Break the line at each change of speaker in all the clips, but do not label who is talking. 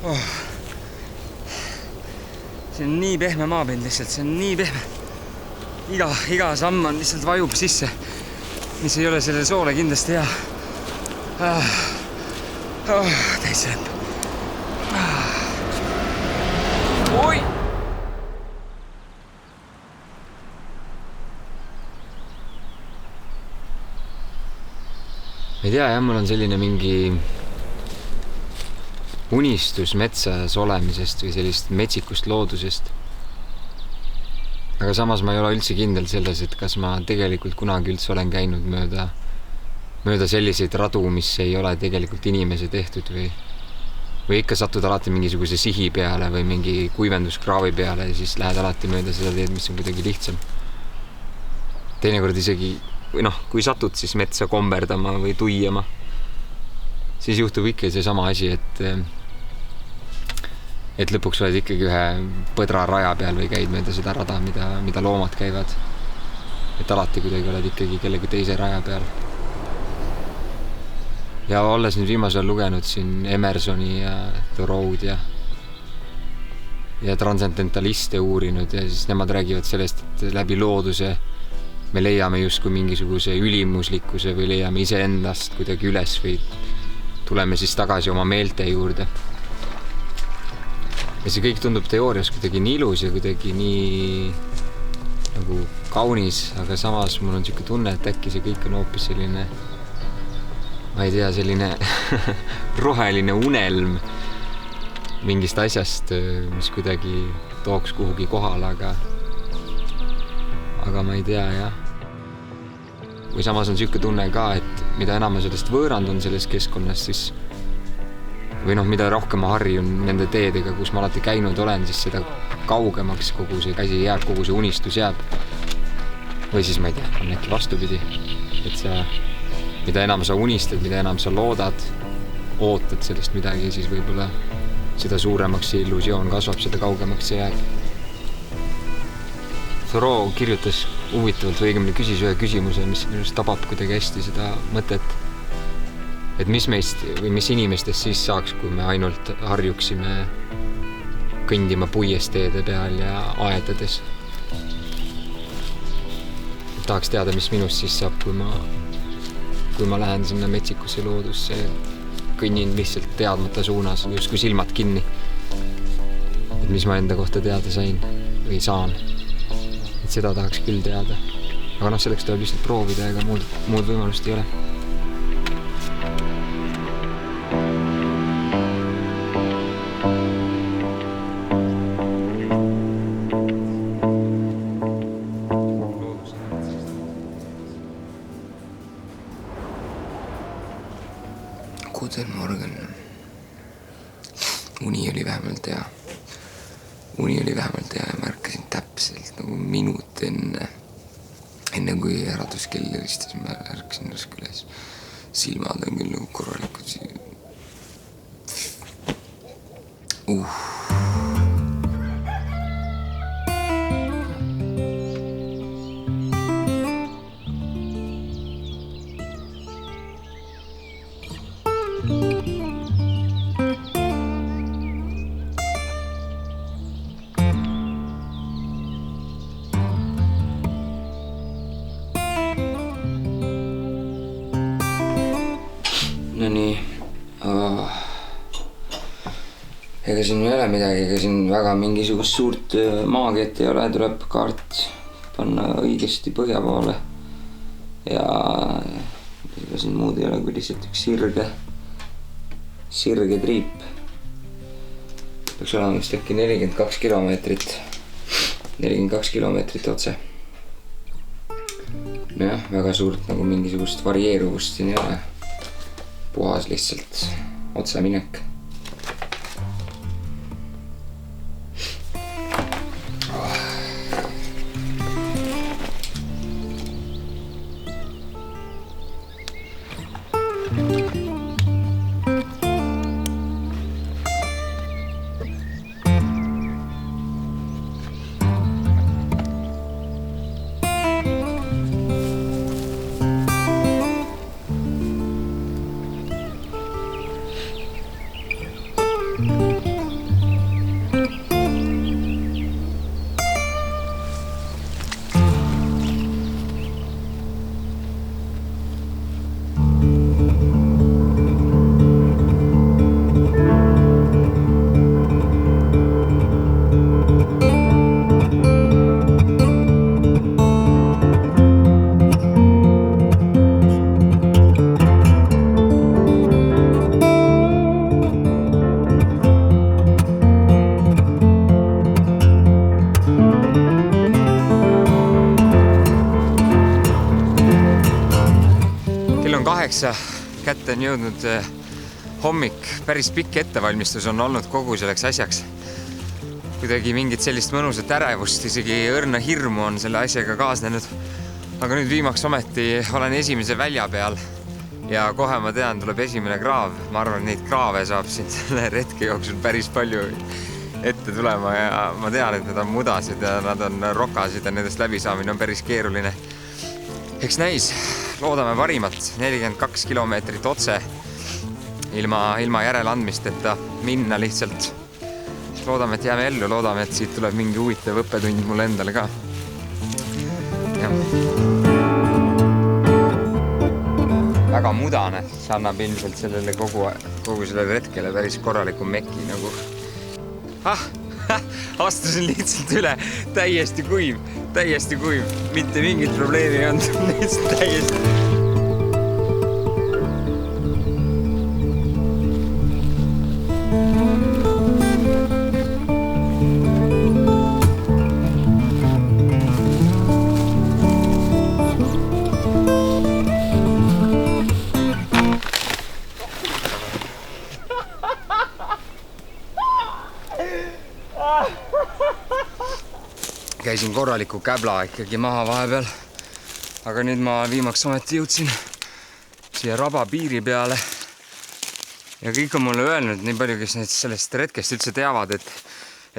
Oh. See on nii pehme maapind lihtsalt, see on nii pehme. Iga samm on lihtsalt vajub sisse, mis ei ole selle soole kindlasti hea. Täis läheb. Oi! Ma ei tea, jah, mul on selline mingi unistus metsas olemisest või sellist metsikust loodusest. Aga samas ma ei ole üldse kindel selles, et kas ma tegelikult kunagi üldse olen käinud mööda selliseid radu, mis ei ole tegelikult inimese tehtud või ikka satud alati mingisuguse sihi peale või mingi kuivenduskraavi peale ja siis lähed alati mööda seda teed, mis on kuidagi lihtsam. Teinekord isegi, või kui satud siis metsa komberdama või tuiama, siis juhtub ikka see sama asi, et lõpuks oled ikkagi ühe põdra raja peal või käid mööda seda rada, mida loomad käivad. Et alati kuidagi oled ikkagi kellegi teise raja peal. Ja olles nüüd viimasel lugenud siin Emersoni ja Thoreau'd ja transcendentaliste uurinud ja siis nemad räägivad sellest, et läbi looduse me leiame justkui mingisuguse ülimuslikkuse või leiame iseendast kuidagi üles või tuleme siis tagasi oma meelte juurde. Ja see kõik tundub teoorias kuidagi nii ilus ja kuidagi nii nagu kaunis, aga samas mul on selline tunne, et äkki see kõik on hoopis selline, ma ei tea, selline roheline unelm mingist asjast, mis kuidagi tooks kuhugi kohale, aga ma ei tea, jah. Või samas on selline tunne ka, et mida enam ma sellest võõrandun selles keskkonnas, siis või mida rohkem ma harjun nende teedega, kus ma alati käinud olen, siis seda kaugemaks kogu see käsi jääb, kogu see unistus jääb. Või siis ma ei tea, on äkki vastupidi, et mida enam sa unistad, mida enam sa loodad, ootad sellest midagi, siis võib-olla seda suuremaks see illusioon kasvab, seda kaugemaks see jääb. Thoreau kirjutas huvitavalt või õigemini küsis ühe küsimuse, mis minust tabab kuidagi hästi seda mõtet, et mis meist või mis inimestest siis saaks, kui me ainult harjuksime kõndima puiesteede peal ja aedades. Tahaks teada, mis minust siis saab, kui ma lähen sinna metsikusse loodusse ja kõnnin lihtsalt teadmata suunas, justkui silmad kinni. Et mis ma enda kohta teada sain või saan. Et seda tahaks küll teada. Aga selleks tuleb lihtsalt proovida, ega muud võimalust ei ole. Guten Morgen. Uni oli vähemalt hea. Ja märkasin täpselt nagu minut enne kui äraduskell helistas, ma ärkasin raske üles. Silmad on küll nagu korralikud. No nii, ega siin ei ole midagi, ega siin väga mingisugust suurt maagiat ei ole, tuleb kaart panna õigesti põhja poole ja ega siin muud ei ole kui lihtsalt üks sirge triip. Peaks olema vist äkki 42 kilomeetrit otse. Nojah, väga suurt nagu mingisugust varieeruvust siin ei ole. Puhas lihtsalt otse minek. 9 kätte on jõudnud hommik. Päris pikk ettevalmistus on olnud kogu selleks asjaks. Kuidagi mingit sellist mõnusat ärevust, isegi õrna hirmu on selle asjaga kaasnenud. Aga nüüd viimaks ometi olen esimese välja peal ja kohe ma tean, tuleb esimene kraav. Ma arvan, neid kraave saab siin selle retke jooksul päris palju ette tulema ja ma tean, et nad on mudasid ja nad on rokasid ja nendest läbisaamine on päris keeruline. Eks näis, loodame parimat, 42 kilomeetrit otse ilma järeleandmisteta minna lihtsalt. Loodame, et jääme ellu, loodame, et siit tuleb mingi huvitav õppetund mulle endale ka. Väga mudane, see annab ilmselt sellele kogu sellele retkele päris korraliku meki nagu. Astusin lihtsalt üle, täiesti kuiv, mitte mingit probleemi ei olnud, lihtsalt täiesti. Käisin korraliku käbla ikkagi maha vahepeal, aga nüüd ma viimaks ometi jõudsin siia raba piiri peale ja kõik on mulle öelnud, nii palju, kes sellest retkest üldse teavad,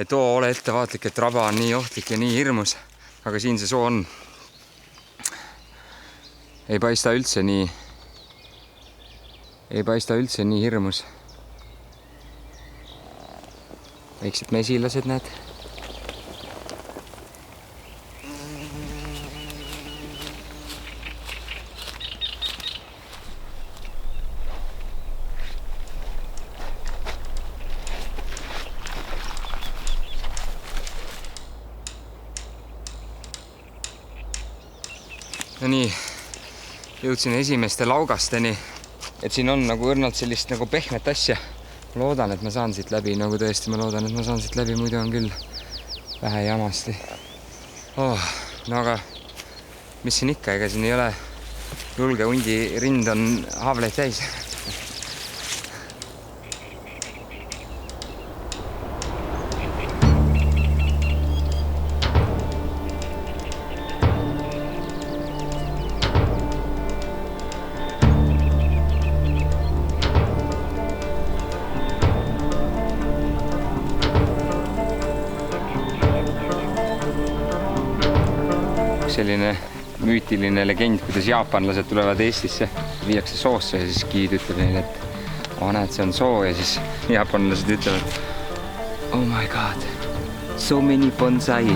et ole ettevaatlik, et raba on nii ohtlik ja nii hirmus, aga siin see soo on. Ei paista üldse nii hirmus. Väiksed mesilased, näed. No nii, jõudsin esimeste laugasteni, et siin on nagu õrnalt sellist nagu pehmet asja. Ma loodan, et ma saan siit läbi, nagu tõesti ma loodan, et ma saan siit läbi, muidu on küll vähe jamasti. No aga mis siin ikka, ega siin ei ole julge hundi rind on haavleid täis. Selline müütiline legend, kuidas jaapanlased tulevad Eestisse, viiakse soosse ja siis giid ütleb neile, et näed, see on soo ja siis jaapanlased ütlevad, oh my god, so many bonsai.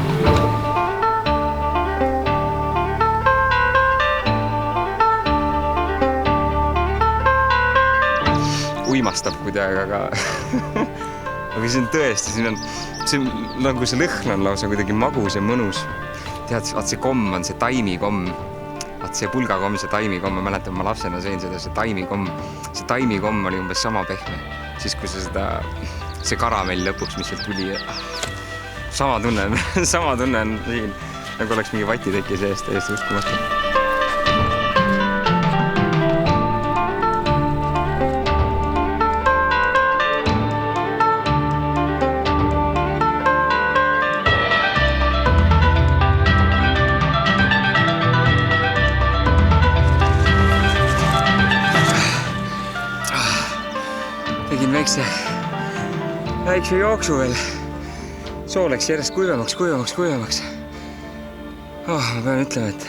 Uimastab kuidagi, aga see on tõesti, siin on nagu see lõhn on lausa kuidagi magus ja mõnus. Tead, see komm on see taimikomm. See pulgakomm, see taimikomm. Ma mäletan, ma lapsena sõin seda, see taimikomm. See taimikomm oli umbes sama pehme. Siis kui see karamell lõpuks, mis sealt tuli. Sama tunne on siin, nagu oleks mingi vatiteki sees täiesti uskumatu. Tegin väikse jooksu veel. Soo läks järjest kuivemaks. Ma pean ütlema, et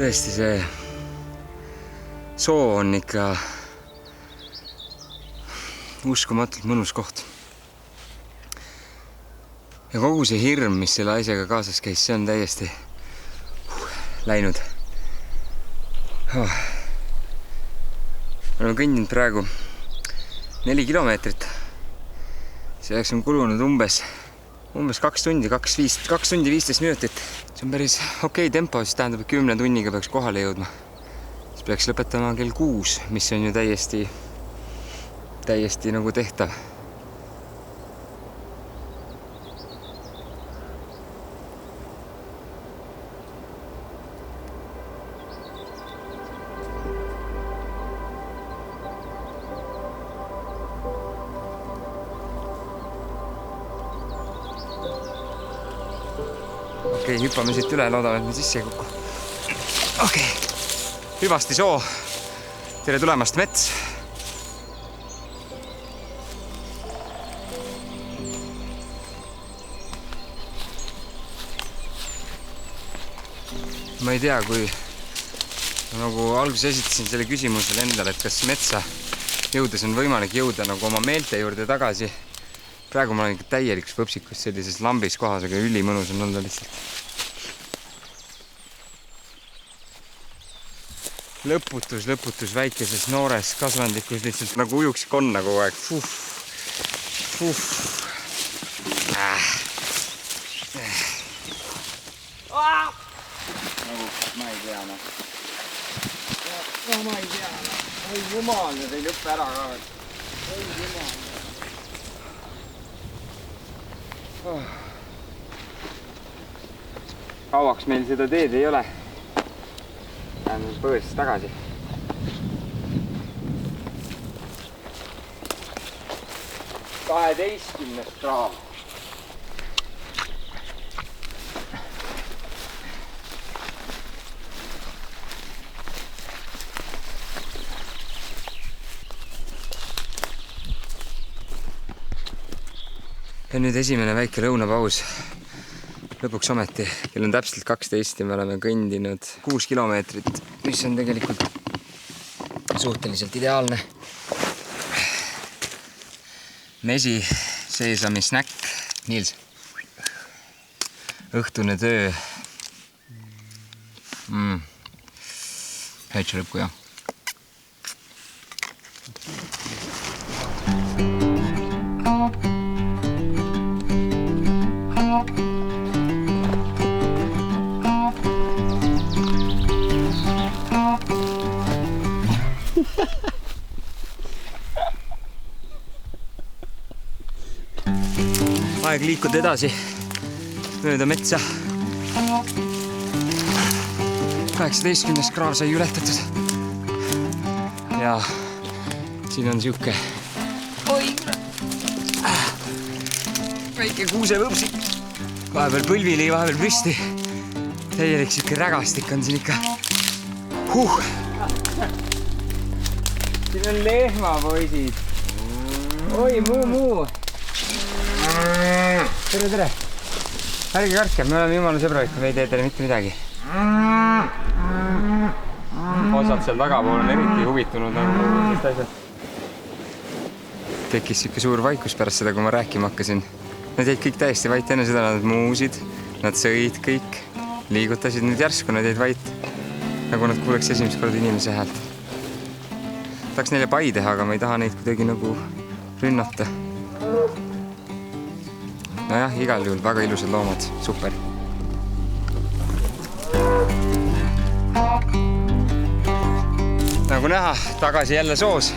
tõesti see soo on ikka uskumatult mõnus koht. Ja kogu see hirm, mis selle asjaga kaasas käis, see on täiesti läinud. Ma olen kõndinud praegu 4 kilomeetrit. Selleks on kulunud umbes 2 tundi, 2 tundi 15 minutit. See on päris okei tempo, siis tähendab, et 10 tunniga peaks kohale jõudma. Siis peaks lõpetama kell 6, mis on ju täiesti nagu tehtav. Okei, hüppame siit üle, loodame, et me sisse ei kuku. Okei, Hüvasti soo. Tere tulemast, mets. Ma ei tea, kui nagu alguses esitasin selle küsimusele endale, et kas metsa jõudes on võimalik jõuda nagu oma meelte juurde tagasi. Praegu ma olen ikka täielikus võpsikus sellises lambis kohas, aga ülimõnus on olla lihtsalt. Lõputus väikeses noores kasvandikus lihtsalt nagu ujuks konna kogu aeg. Ma ei tea, no. Ma ei tea, no. Oi jumal, need ei lõppe ära ka. Oi jumal. Kauaks meil seda teed ei ole. Läheme põõsest tagasi. Kaheteistkümnes kraav. Ja nüüd esimene väike lõunapaus. Lõpuks ometi, kell on täpselt 12 ja me oleme kõndinud 6 kilomeetrit, mis on tegelikult suhteliselt ideaalne. Mesi, seesami snäkk. Niels. Õhtune töö. Häitsi lõppu, jah. Aeg liikuda edasi mööda metsa. 18. kraav sai ületatud. Ja siin on siuke väike kuusevõpsik. Vahepeal põlvili, vahepeal püsti. Täielik siuke rägastik on siin ikka. Siin on lehmapoisid. Oi, muu. Tere. Ärge kartke, me oleme jumala sõbralik, me ei tee teile mitte midagi. Osad seal tagapool on eriti huvitunud nagu asjad. Tekkis siuke suur vaikus pärast seda, kui ma rääkima hakkasin. Nad jäid kõik täiesti vait, enne seda nad muusid, nad sõid kõik, liigutasid, nüüd järsku nad jäid vait, nagu nad kuuleks esimest korda inimese häält. Tahaks neile pai teha, aga ma ei taha neid kuidagi nagu rünnata. Nojah, igal juhul väga ilusad loomad, super. Nagu näha, tagasi jälle soos.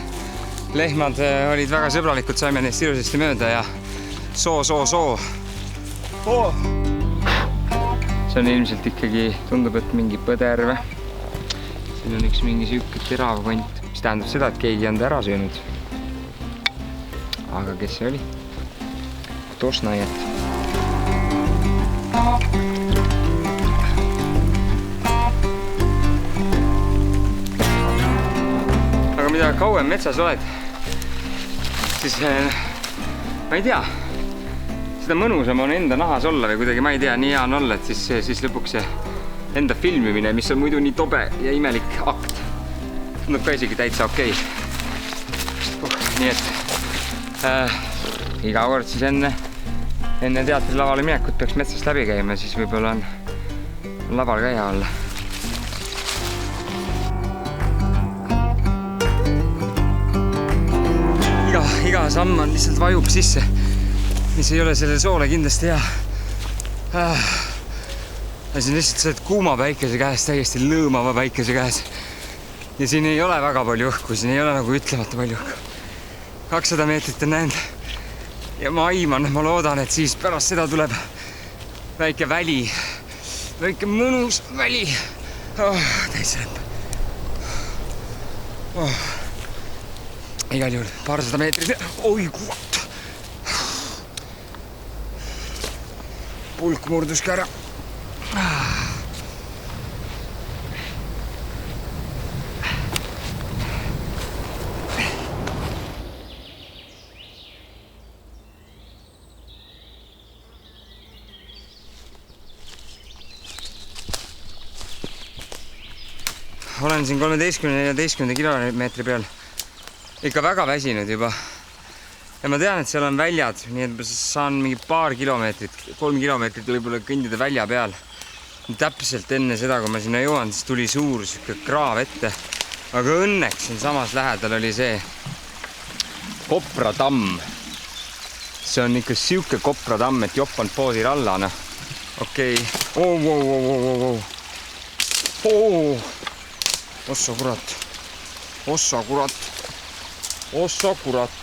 Lehmad olid väga sõbralikud, saime neist ilusasti mööda ja soo. See on ilmselt ikkagi, tundub, et mingi põderve. Siin on üks mingi siuke terav kont, mis tähendab seda, et keegi on ta ära söönud. Aga kes see oli? Tosnajat. Aga mida kauem metsas oled, siis ma ei tea, seda mõnusam on enda nahas olla või kuidagi, ma ei tea, nii hea on olla, et siis lõpuks see enda filmimine, mis on muidu nii tobe ja imelik akt, tundub ka isegi täitsa okei. Nii et iga kord siis enne teatrilavale minekut peaks metsast läbi käima, siis võib-olla on laval ka hea olla. Iga samm on lihtsalt vajub sisse, mis ei ole selle soole kindlasti hea. Siin lihtsalt sa oled kuuma päikese käes, täiesti lõõmava päikese käes. Ja siin ei ole väga palju õhku, siin ei ole nagu ütlemata palju õhku. 200 meetrit on näinud. Ja ma aiman, ma loodan, et siis pärast seda tuleb väike väli, väike mõnus väli. Täis lõpp. Igal juhul paarsada meetrit. Oi, kuvat. Pulk murduski ära.
Olen siin 13-14 kilomeetri peal ikka väga väsinud juba. Ja ma tean, et seal on väljad, nii et saan mingi paar kilomeetrit, 3 kilomeetrit võib-olla kõndida välja peal. Täpselt enne seda, kui ma sinna jõuan, siis tuli suur kraav ette. Aga õnneks siin samas lähedal oli see Kopra tamm. See on ikka siuke Kopra tamm, et jopp on poosir alla. Okei. Ossa kurat. Ossa kurat. Ossa kurat.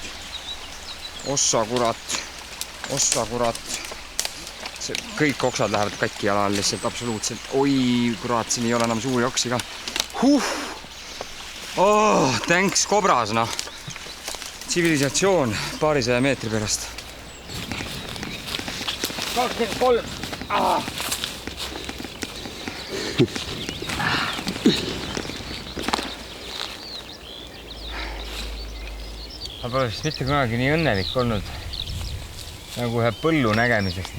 Ossa kurat. Ossa kurat. See, kõik oksad lähevad katki jala all lihtsalt absoluutselt. Oi kurat, siin ei ole enam suuri oksi ka. Thanks Kobras, noh. Tsivilisatsioon paarisaja meetri pärast. 23. Ma pole vist mitte kunagi nii õnnelik olnud nagu ühe põllu nägemisest.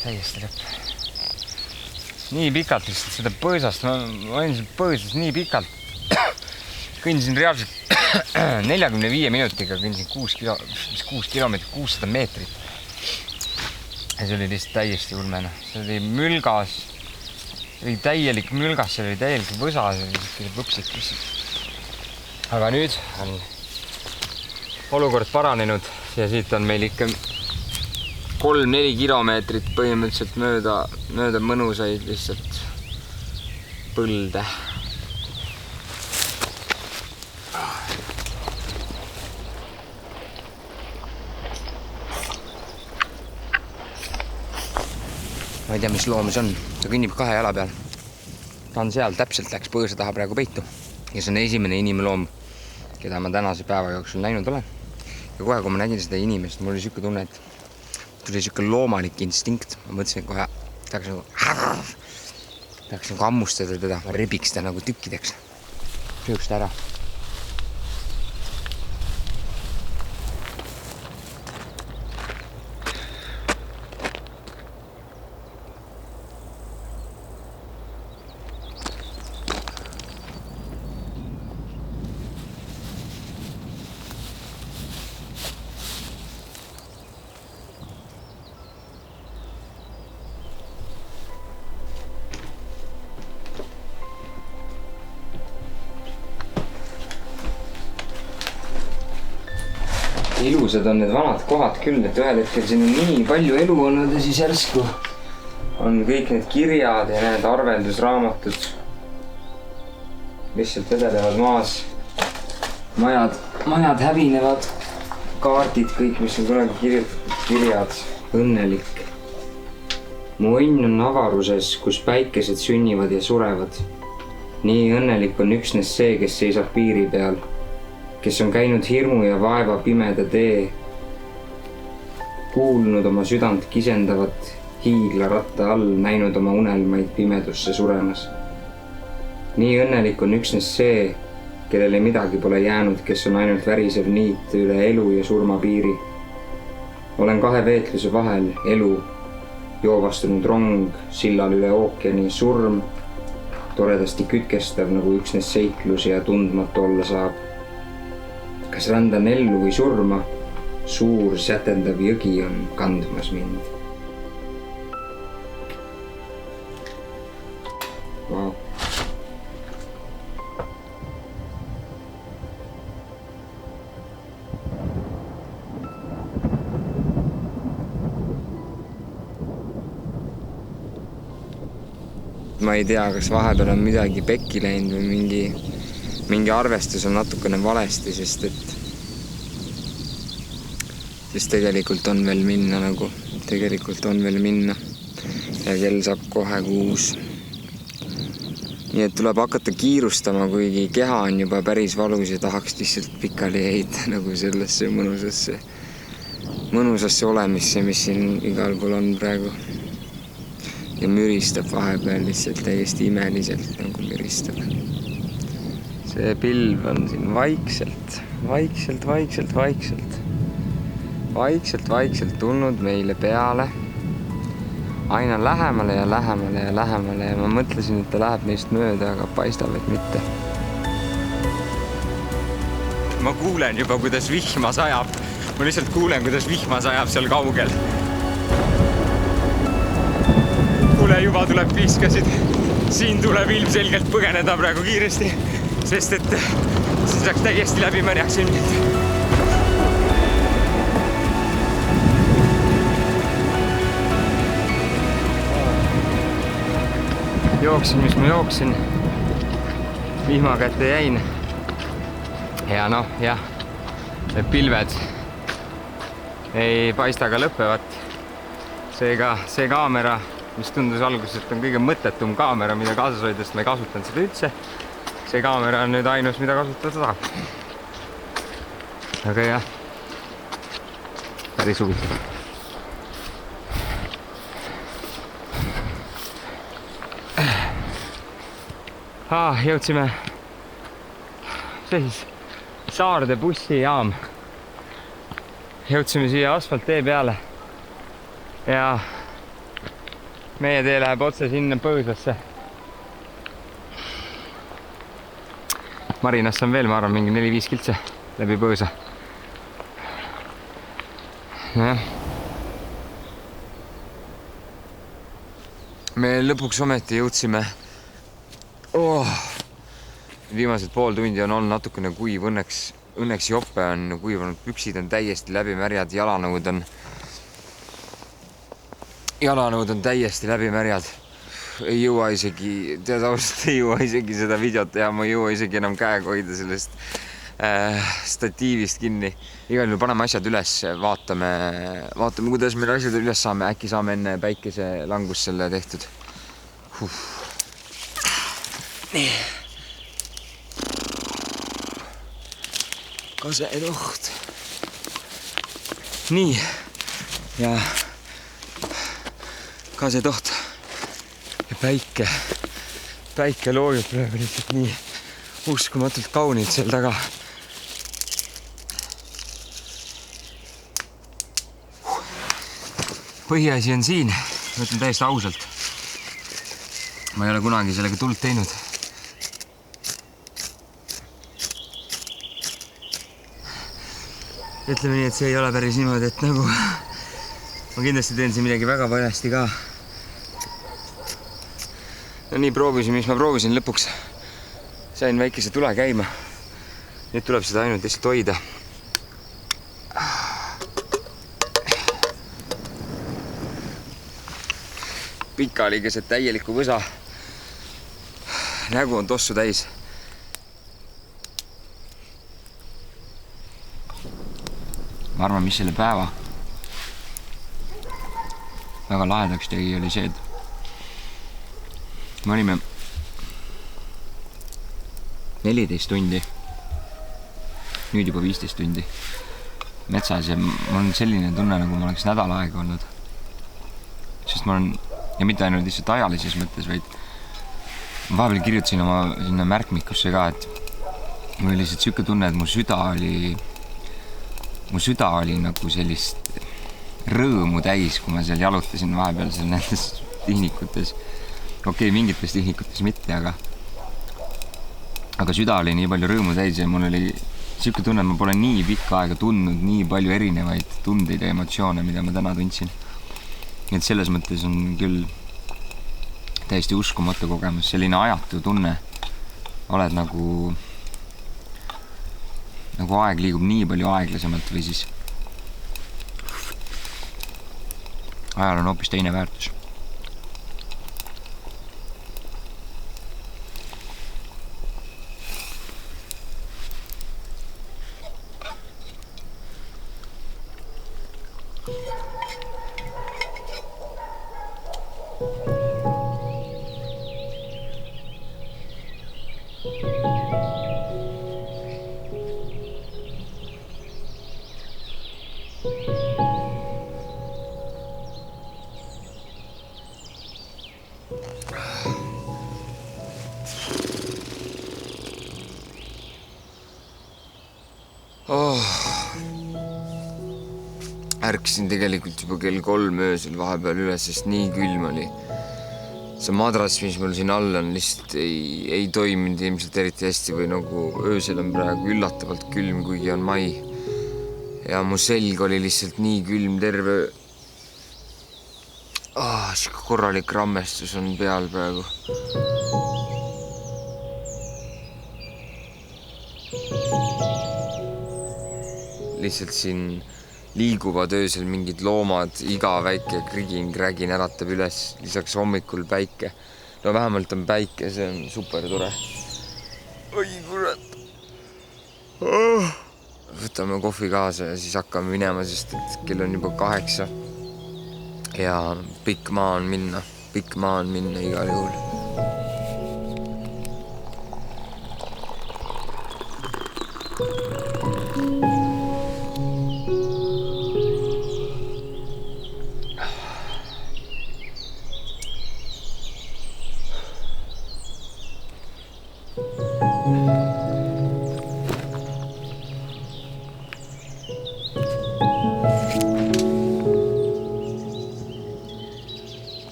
Täiesti lõpp. Nii pikalt lihtsalt seda põõsast, ma olin seal põõsas nii pikalt. Kõndisin reaalselt 45 minutiga, kõndisin 6 kilomeetrit, 600 meetrit. Ja see oli lihtsalt täiesti ulmena. See oli mülgas, see oli täielik mülgas, see oli täielik võsa, see oli võpsik lihtsalt. Aga nüüd on olukord paranenud ja siit on meil ikka 3-4 kilomeetrit põhimõtteliselt mööda mõnusaid lihtsalt põlde. Ma ei tea, mis loom see on. Ta kõnnib 2 jala peal. Ta on seal, täpselt läks põõsa taha praegu peitu. Ja see on esimene inimloom, keda ma tänase päeva jooksul näinud olen. Ja kohe, kui ma nägin seda inimest, mul oli siuke tunne, et tuli siuke loomalik instinkt. Ma mõtlesin kohe, tahaks nagu ammustada teda, ma rebiks ta nagu tükkideks. Sööks ta ära. Ilusad on need vanad kohad küll, et ühel hetkel siin on nii palju elu olnud ja siis järsku on kõik need kirjad ja need arveldusraamatud lihtsalt vedelevad maas. Majad hävinevad, kaardid, kõik, mis on kunagi kirjutatud, kirjad, õnnelik. Mu õnn on avaruses, kus päikesed sünnivad ja surevad. Nii õnnelik on üksnes see, kes seisab piiri peal, kes on käinud hirmu ja vaeva pimeda tee, kuulnud oma südant kisendavat hiiglaratta all, näinud oma unelmaid pimedusse suremas. Nii õnnelik on üksnes see, kellele midagi pole jäänud, kes on ainult värisev niit üle elu ja surma piiri. Olen 2 veetluse vahel, elu, joovastunud rong, sillal üle ookeani, surm, toredasti kütkestav nagu üksnes seiklus ja tundmatu olla saab. Kas rändan ellu või surma, suur sätendav jõgi on kandmas mind. Wow. Ma ei tea, kas vahepeal on midagi pekki läinud või mingi arvestus on natukene valesti, sest tegelikult on veel minna ja kell saab kohe 6. Nii et tuleb hakata kiirustama, kuigi keha on juba päris valus ja tahaks lihtsalt pikali heita nagu sellesse mõnusasse olemisse, mis siin igal pool on praegu.
ja müristab vahepeal lihtsalt täiesti imeliselt nagu müristab. See pilv on siin vaikselt tulnud meile peale. Aina lähemale ja ma mõtlesin, et ta läheb meist mööda, aga paistab, et mitte. Ma kuulen juba, kuidas vihma sajab. Ma lihtsalt kuulen, kuidas vihma sajab seal kaugel. Kuule, juba tuleb piiskasid. Siin tuleb ilmselgelt põgeneda praegu kiiresti, sest et siis läks täiesti läbi märjaks ilmselt. Jooksin, mis ma jooksin. Vihma kätte jäin. Ja noh, jah, need pilved ei paista ka lõppevat. Seega see kaamera, mis tundus alguses, et on kõige mõttetum kaamera, mida kaasas hoidest ma ei kasutanud seda üldse. See kaamera on nüüd ainus, mida kasutada tahab. Aga jah, päris huvitav. Jõudsime siis Saarde bussijaam. Jõudsime siia asfalttee peale ja meie tee läheb otse sinna Põõsasse. Marinast on veel, ma arvan, mingi 4-5 kiltse läbi Põõsa. Me lõpuks ometi jõudsime. Viimased pool tundi on olnud natukene kuiv, õnneks jope on kuivanud, püksid on täiesti läbimärjad, jalanõud on täiesti läbimärjad. Ei jõua isegi, ei jõua isegi seda videot teha, ma ei jõua isegi enam käega hoida sellest statiivist kinni. Igal juhul paneme asjad üles, vaatame, kuidas meil asjad üles saame, äkki saame enne päikese langust selle tehtud. Nii. Kasetoht. Nii. Ja kasetoht. Ja päike loojub praegu lihtsalt nii uskumatult kaunilt seal taga. Põhiasi on siin. Ma ütlen täiesti ausalt. Ma ei ole kunagi sellega tuld teinud. Ütleme nii, et see ei ole päris niimoodi, et nagu ma kindlasti teen siin midagi väga valesti ka. No nii proovisin, mis ma proovisin lõpuks. Sain väikese tule käima. Nüüd tuleb seda ainult lihtsalt hoida. Pikaliigesed täieliku võsa. Nägu on tossu täis. Ma arvan, mis selle päeva väga lahedaks tegi, oli see, et me olime 14 tundi, nüüd juba 15 tundi metsas ja mul on selline tunne, nagu ma oleks nädal aega olnud. Sest ma olen, ja mitte ainult lihtsalt ajalises mõttes, vaid ma vahepeal kirjutasin oma sinna märkmikusse ka, et mul oli lihtsalt siuke tunne, et mu süda oli nagu sellist rõõmu täis, kui ma seal jalutasin vahepeal seal nendes tihnikutes. Okei, mingites tihnikutes mitte, aga süda oli nii palju rõõmu täis ja mul oli siuke tunne, et ma pole nii pikka aega tundnud nii palju erinevaid tundeid ja emotsioone, mida ma täna tundsin. Nii et selles mõttes on küll täiesti uskumatu kogemus, selline ajatu tunne. Oled nagu aeg liigub nii palju aeglasemalt või siis ajal on hoopis teine väärtus. Ärkasin tegelikult juba kell 3 öösel vahepeal üles, sest nii külm oli. See madras, mis mul siin all on, lihtsalt ei toiminud ilmselt eriti hästi või nagu öösel on praegu üllatavalt külm, kuigi on mai. Ja mu selg oli lihtsalt nii külm terve öö. Korralik rammestus on peal praegu. Lihtsalt siin liiguvad öösel mingid loomad, iga väike krigin-krägin äratab üles, lisaks hommikul päike. No vähemalt on päike, see on super tore. Oi kurat. Võtame kohvi kaasa ja siis hakkame minema, sest et kell on juba 8. Ja pikk maa on minna igal juhul.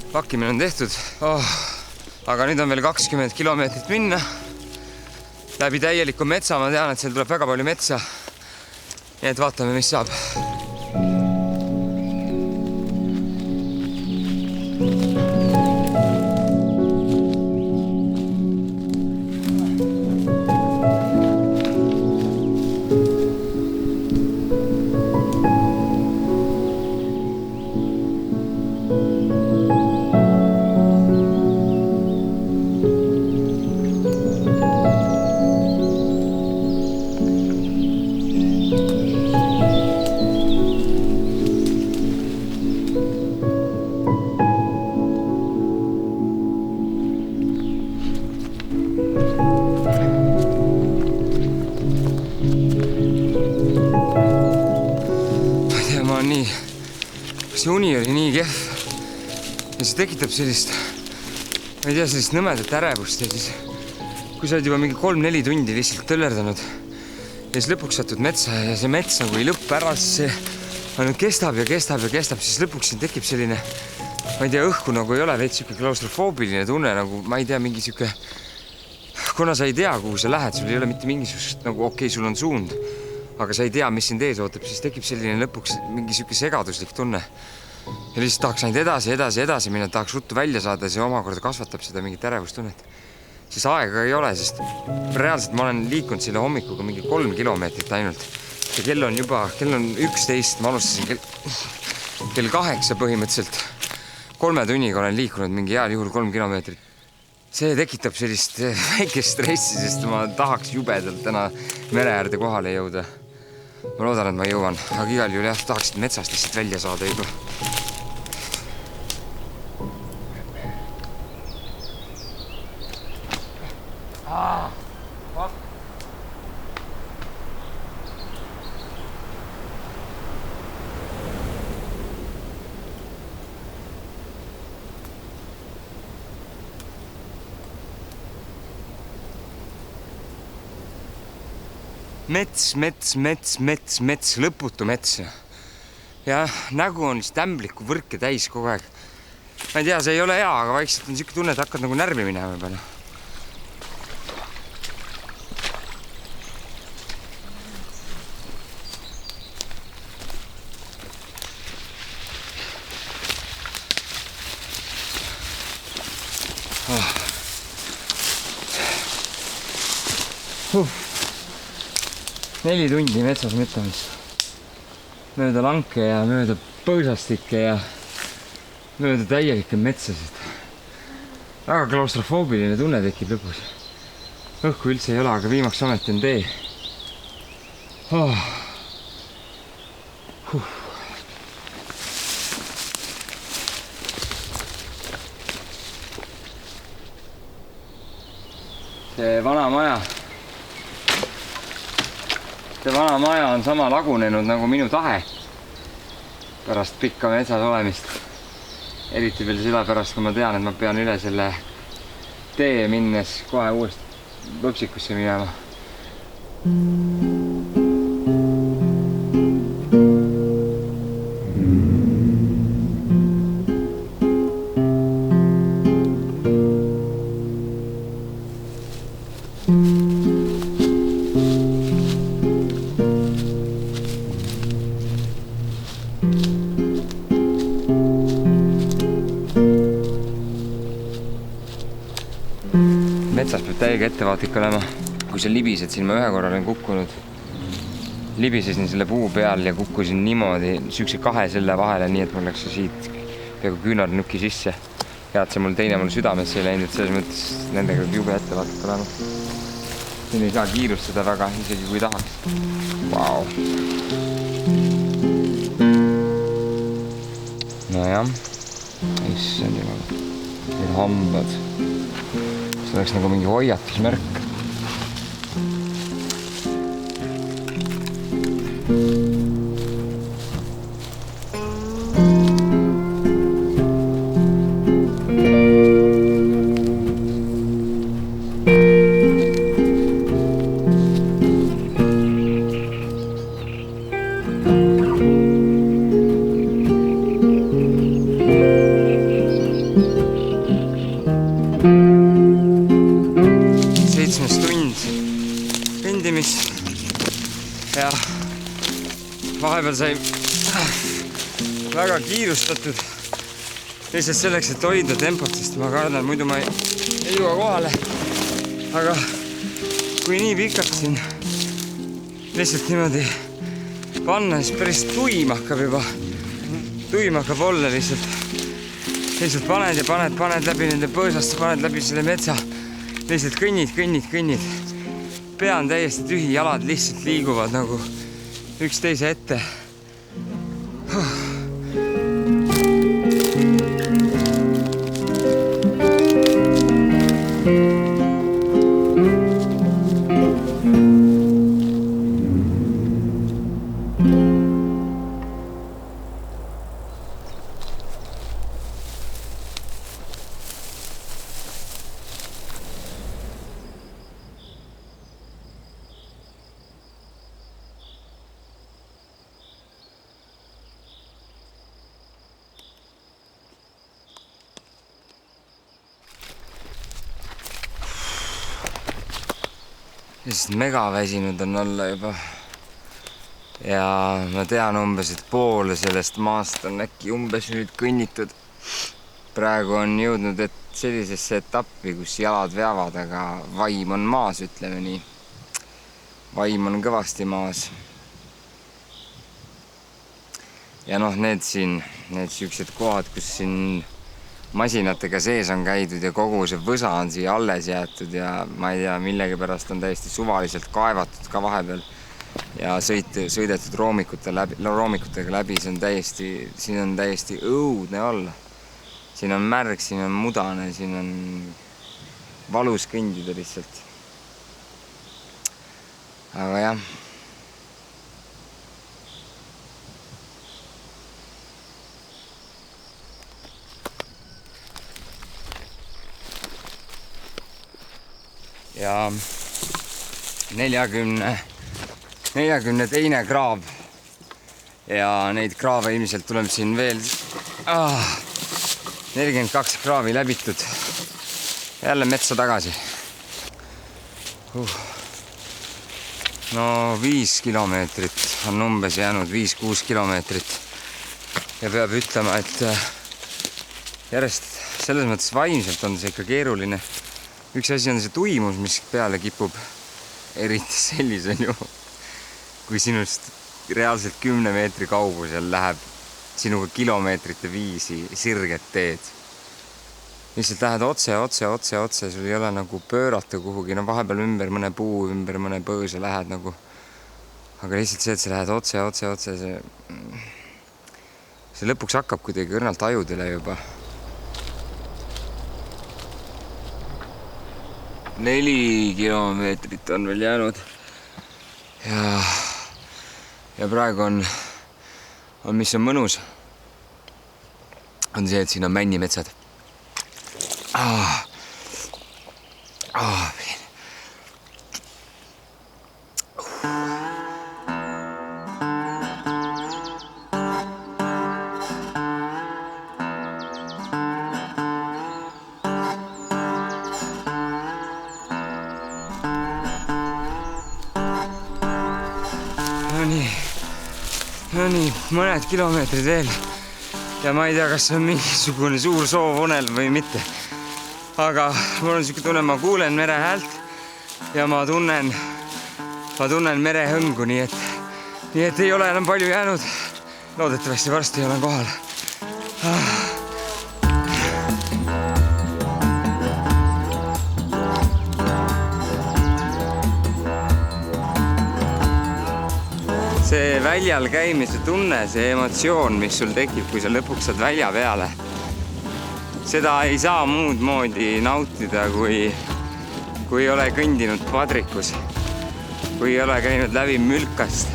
Pakkimine on tehtud, aga nüüd on veel 20 kilomeetrit minna. Läbi täieliku metsa, ma tean, et seal tuleb väga palju metsa. Nii et vaatame, mis saab. See uni oli nii kehv ja see tekitab sellist, ma ei tea, sellist nõmedat ärevust ja siis, kui sa oled juba mingi 3-4 tundi lihtsalt töllerdanud ja siis lõpuks satud metsa ja see mets nagu ei lõpp ära, siis see ainult kestab ja kestab ja kestab, siis lõpuks siin tekib selline, ma ei tea, õhku nagu ei ole veits siuke klaustrofoobiline tunne, nagu ma ei tea, mingi siuke, kuna sa ei tea, kuhu sa lähed, sul ei ole mitte mingisugust nagu okei, sul on suund, aga sa ei tea, mis sind ees ootab, siis tekib selline lõpuks mingi siuke segaduslik tunne. Ja lihtsalt tahaks ainult edasi minna, tahaks ruttu välja saada ja see omakorda kasvatab seda mingit ärevustunnet. Siis aega ei ole, sest reaalselt ma olen liikunud selle hommikuga mingi 3 kilomeetrit ainult. Ja kell on 11, ma alustasin kell 8 põhimõtteliselt. 3 tunniga olen liikunud mingi heal juhul 3 kilomeetrit. See tekitab sellist väikest stressi, sest ma tahaks jubedalt täna mere äärde kohale jõuda. Ma loodan, et ma jõuan, aga igal juhul jah, tahaks metsast lihtsalt välja saada juba. Mets, lõputu mets. Ja nägu on lihtsalt ämbliku võrke täis kogu aeg. Ma ei tea, see ei ole hea, aga vaikselt on siuke tunne, et hakkad nagu närvi minema juba. Oh. 4 tundi metsas mõtlemist. Mööda lanke ja mööda põõsastikke ja mööda täielikke metsasid. Väga klaustrofoobiline tunne tekib lõpus. Õhku üldse ei ole, aga viimaks ometi on tee.
see vana maja on sama lagunenud nagu minu tahe pärast pikka metsas olemist. Eriti veel seda pärast, kui ma tean, et ma pean üle selle tee minnes kohe uuesti Võpsikusse minema. Metsas peab täiega ettevaatlik olema. Kui sa libised siin, ma ühe korra olen kukkunud. Libisesin selle puu peal ja kukkusin niimoodi sükse kahe selle vahele, nii et mul läks siit peaaegu küünarnuki sisse. Head see mul teine mul südamesse ei läinud, et selles mõttes nendega peab jube ettevaatlik olema. Siin ei saa kiirustada väga, isegi kui tahaks. Vau. Nojah. Issand jumal. Need hambad. See oleks nagu mingi hoiatusmärk. Ja vahepeal sai väga kiirustatud lihtsalt selleks, et hoida tempot, sest ma kardan, muidu ma ei jõua kohale. Aga kui nii pikalt siin lihtsalt niimoodi panna, siis päris tuim hakkab juba. Tuim hakkab olla lihtsalt. Lihtsalt paned ja paned läbi nende põõsast, paned läbi selle metsa. Lihtsalt kõnnid. Pea on täiesti tühi, jalad lihtsalt liiguvad nagu üksteise ette. Sest mega väsinud on olla juba. Ja ma tean umbes, et poole sellest maast on äkki umbes nüüd kõnnitud. Praegu on jõudnud sellisesse etappi, kus jalad veavad, aga vaim on maas, ütleme nii. Vaim on kõvasti maas. Ja need siuksed kohad, kus siin masinatega sees on käidud ja kogu see võsa on siia alles jäetud ja ma ei tea, millegi pärast on täiesti suvaliselt kaevatud ka vahepeal ja sõidetud roomikutega läbi. Siin on täiesti õudne olla. Siin on märg, siin on mudane, siin on valus kõndida lihtsalt. Aga jah. Ja 42 kraav ja neid kraave ilmselt tuleb siin veel 42 kraavi läbitud. Jälle metsa tagasi. No 5 kilomeetrit on umbes jäänud, 5-6 kilomeetrit. Ja peab ütlema, et järjest selles mõttes vaimselt on see ikka keeruline. Üks asi on see tuimus, mis peale kipub, eriti sellisel juhul, kui sinust reaalselt 10 meetri kaugusel läheb sinuga kilomeetrite viisi sirget teed. Lihtsalt lähed otse, sul ei ole nagu pöörata kuhugi, vahepeal ümber mõne puu, ümber mõne põõsa lähed nagu. Aga lihtsalt see, et sa lähed otse, see lõpuks hakkab kuidagi õrnalt ajudele juba. 4 kilomeetrit on veel jäänud. Ja praegu on, mis on mõnus, on see, et siin on männimetsad. No nii, mõned kilomeetrid veel ja ma ei tea, kas see on mingisugune suur soovunelm või mitte. Aga mul on siuke tunne, ma kuulen mere häält ja ma tunnen merehõngu, nii et ei ole enam palju jäänud. Loodetavasti varsti olen kohal. See väljal käimise tunne, see emotsioon, mis sul tekib, kui sa lõpuks saad välja peale. Seda ei saa muud moodi nautida, kui ei ole kõndinud padrikus, kui ei ole käinud läbi mülkast,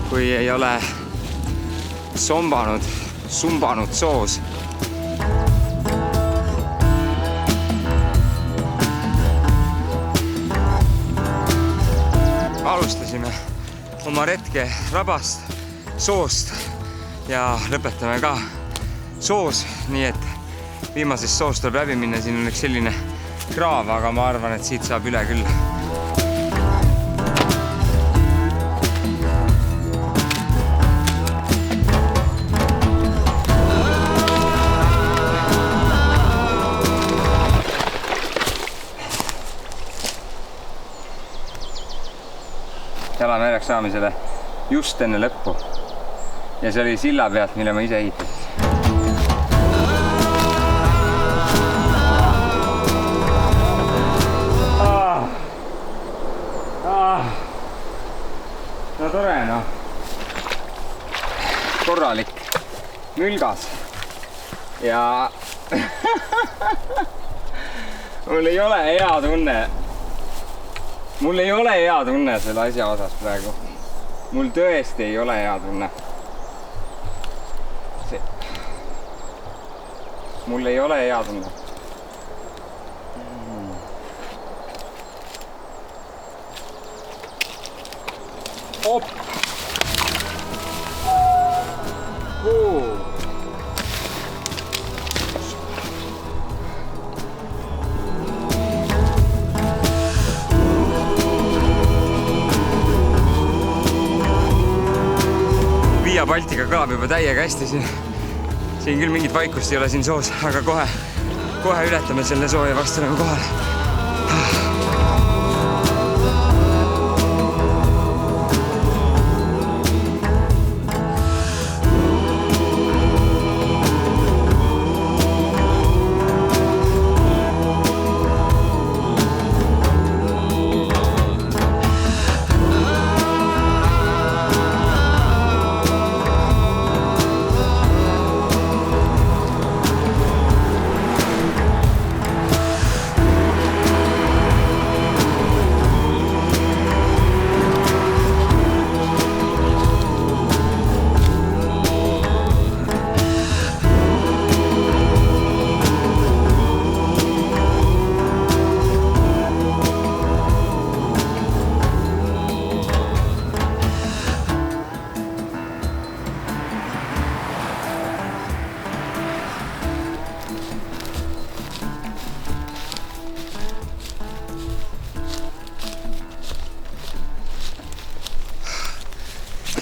kui ei ole sumbanud soos. Alustasime oma retke rabast, soost ja lõpetame ka soos, nii et viimasest soost tuleb läbi minna. Siin on üks selline kraav, aga ma arvan, et siit saab üle küll. Jalamereks saamisele just enne lõppu ja see oli silla pealt, mille ma ise ehitasin. No tore, noh. Korralik mülgas ja mul ei ole hea tunne. Mul ei ole hea tunne selle asja osas praegu. Mul tõesti ei ole hea tunne. Mul ei ole hea tunne. Op! Via Baltica kõlab juba täiega hästi siin. Siin küll mingit vaikust ei ole siin soos, aga kohe ületame selle soo ja vastu oleme kohale.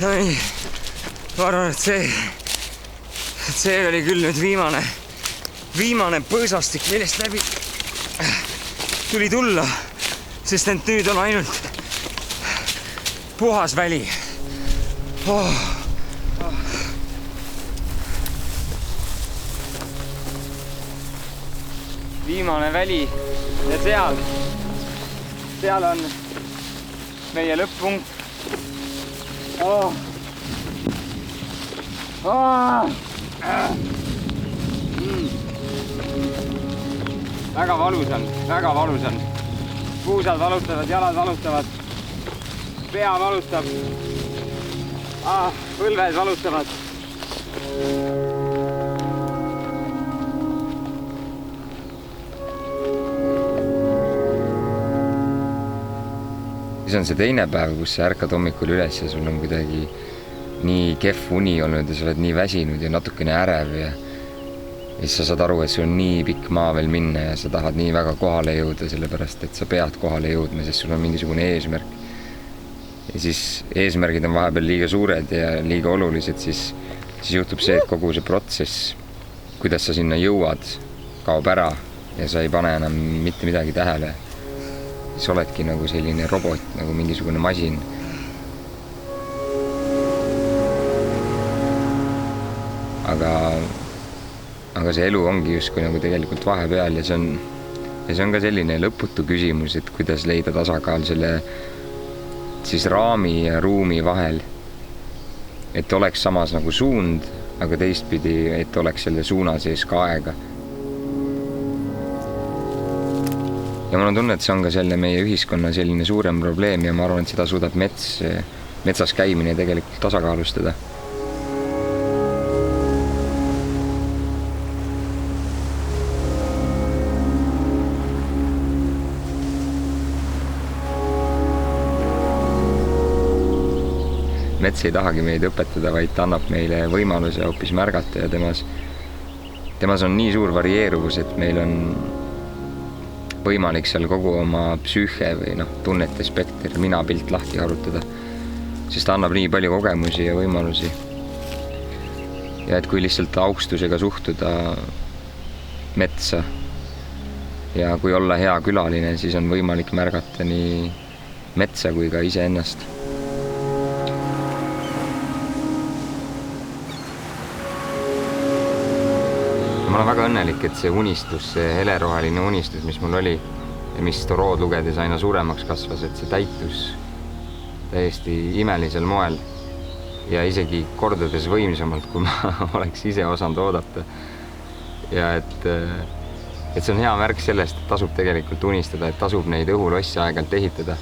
No nii, ma arvan, et see oli küll nüüd viimane põõsastik, millest läbi tuli tulla, sest nüüd on ainult puhas väli. Viimane väli ja seal on meie lõpp-punkt. väga valus on, väga valus on. Puusad valutavad, jalad valutavad, pea valutab, põlved valutavad. Siis on see teine päev, kus sa ärkad hommikul üles ja sul on kuidagi nii kehv uni olnud ja sa oled nii väsinud ja natukene ärev ja siis sa saad aru, et sul on nii pikk maa veel minna ja sa tahad nii väga kohale jõuda, sellepärast et sa pead kohale jõudma, sest sul on mingisugune eesmärk. Ja siis eesmärgid on vahepeal liiga suured ja liiga olulised, siis juhtub see, et kogu see protsess, kuidas sa sinna jõuad, kaob ära ja sa ei pane enam mitte midagi tähele. Siis oledki nagu selline robot, nagu mingisugune masin. Aga see elu ongi justkui nagu tegelikult vahepeal ja see on ka selline lõputu küsimus, et kuidas leida tasakaal selle siis raami ja ruumi vahel. Et oleks samas nagu suund, aga teistpidi, et oleks selle suuna sees ka aega. Ja mul on tunne, et see on ka selle meie ühiskonna selline suurem probleem ja ma arvan, et seda suudab metsas käimine tegelikult tasakaalustada. Mets ei tahagi meid õpetada, vaid ta annab meile võimaluse hoopis märgata ja temas on nii suur varieeruvus, et meil on võimalik seal kogu oma psüühe või tunnete spekter, minapilt lahti harutada, sest ta annab nii palju kogemusi ja võimalusi. Ja et kui lihtsalt austusega suhtuda metsa ja kui olla hea külaline, siis on võimalik märgata nii metsa kui ka iseennast. Ma olen väga õnnelik, et see unistus, see heleroheline unistus, mis mul oli ja mis Thoreaud lugedes aina suuremaks kasvas, et see täitus täiesti imelisel moel ja isegi kordades võimsamalt, kui ma oleks ise osanud oodata. Ja et see on hea märk sellest, et tasub tegelikult unistada, et tasub neid õhulosse aegalt ehitada.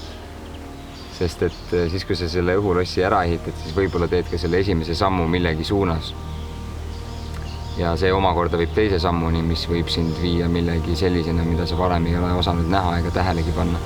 Sest et siis, kui sa selle õhulossi ära ehitad, siis võib-olla teed ka selle esimese sammu millegi suunas. Ja see omakorda võib teise sammuni, mis võib sind viia millegi sellisena, mida sa varem ei ole osanud näha ega tähelegi panna.